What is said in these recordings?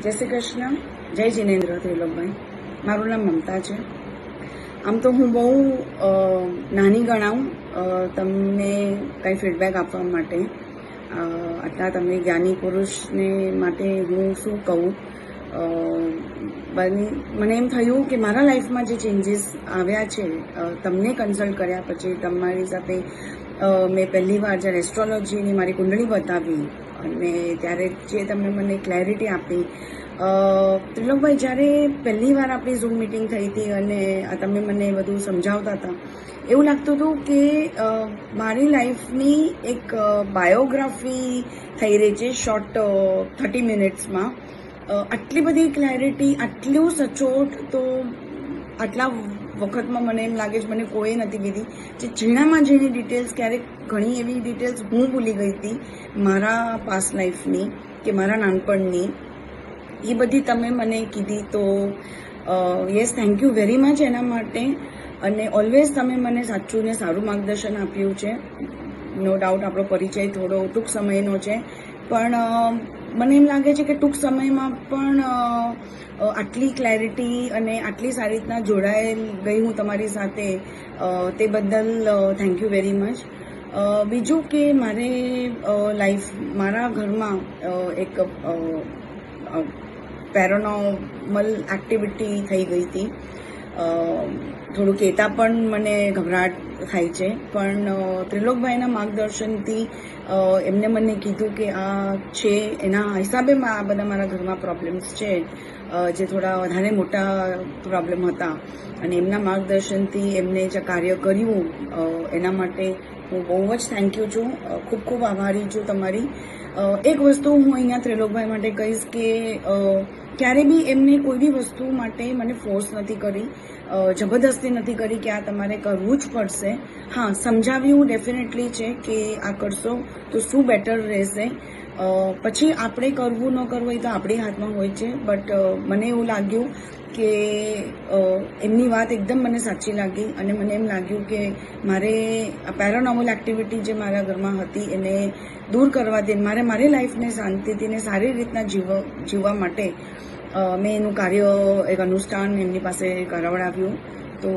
જય શ્રી કૃષ્ણ, જય જિનેન્દ્ર ત્રિલોકભાઈ. મારું નામ મમતા છે. આમ તો હું બહુ નાની ગણાવું તમને કંઈ ફીડબેક આપવા માટે. આટલા તમે જ્ઞાની પુરુષને માટે હું શું કહું. મને એમ થયું કે મારા લાઈફમાં જે ચેન્જીસ આવ્યા છે તમને કન્સલ્ટ કર્યા પછી તમારી સાથે મેં પહેલી વાર જ્યારે એસ્ટ્રોલોજીની મારી કુંડળી બતાવી અને ત્યારે જે તમે મને ક્લેરિટી આપી. ત્રિલોકભાઈ, જ્યારે પહેલી વાર આપણી ઝૂમ મિટિંગ થઈ હતી અને તમે મને બધું સમજાવતા હતા, એવું લાગતું હતું કે મારી લાઈફની એક બાયોગ્રાફી થઈ રહી છે શોર્ટ 30 મિનિટ્સમાં. આટલી બધી ક્લેરિટી, આટલું સચોટ તો આટલા વખતમાં મને એમ લાગે છે મને કોઈ નથી કીધી. જે ઝીણામાં ઝીણી ડિટેલ્સ, ક્યારેક ઘણી એવી ડિટેલ્સ હું ભૂલી ગઈ હતી મારા પાસ્ટ લાઈફની કે મારા નાનપણની, એ બધી તમે મને કીધી. તો yes, thank you very much એના માટે. અને ઓલવેઝ તમે મને સાચું ને સારું માર્ગદર્શન આપ્યું છે. નો ડાઉટ આપણો પરિચય થોડો ટૂંક સમયનો છે, પણ મને એમ લાગે છે કે ટૂંક સમયમાં પણ આટલી ક્લેરિટી અને આટલી સારી રીતના જોડાઈ ગઈ હું તમારી સાથે, તે બદલ થેન્ક યુ વેરી મચ. બીજું કે મારા ઘરમાં એક પેરાનોર્મલ એક્ટિવિટી થઈ ગઈ હતી. થોડું કહેતા પણ મને ગભરાટ થાય છે, પણ ત્રિલોકભાઈના માર્ગદર્શનથી એમને મને કીધું કે આ છે, એના હિસાબે આ બધા મારા ઘરમાં પ્રોબ્લેમ્સ છે જે થોડા વધારે મોટા પ્રોબ્લેમ હતા, અને એમના માર્ગદર્શનથી એમને જે કાર્ય કર્યું એના માટે હું બહુ જ થેન્ક યુ છું. ખૂબ ખૂબ આભારી છું તમારી. એક વસ્તુ હું અહીંયા ત્રિલોકભાઈ માટે કહીશ કે ક્યારે બી એમને કોઈ બી વસ્તુ માટે મને ફોર્સ નથી કરી, જબરદસ્તી નથી કરી કે આ તમારે કરવું જ પડશે. હા, સમજાવ્યું ડેફિનેટલી છે કે આ કરશો તો શું બેટર રહેશે. પછી આપણે કરવું ન કરવું એ તો આપણી હાથમાં હોય છે, બટ મને એવું લાગ્યું કે એમની વાત એકદમ મને સાચી લાગી અને મને એમ લાગ્યું કે મારે આ પેરાનોર્મલ એક્ટિવિટી જે મારા ઘરમાં હતી એને દૂર કરવાથી મારી લાઈફને શાંતિથી ને સારી રીતના જીવવા માટે મેં એનું કાર્ય, એક અનુષ્ઠાન એમની પાસે કરાવડાવ્યું. તો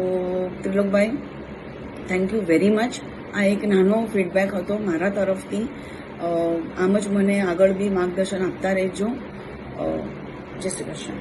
Trilokbhai, thank you very much. આ એક નાનો ફીડબેક હતો મારા તરફથી. આમ જ મને આગળ બી માર્ગદર્શન આપતા રહેજો. જય શ્રી કૃષ્ણ.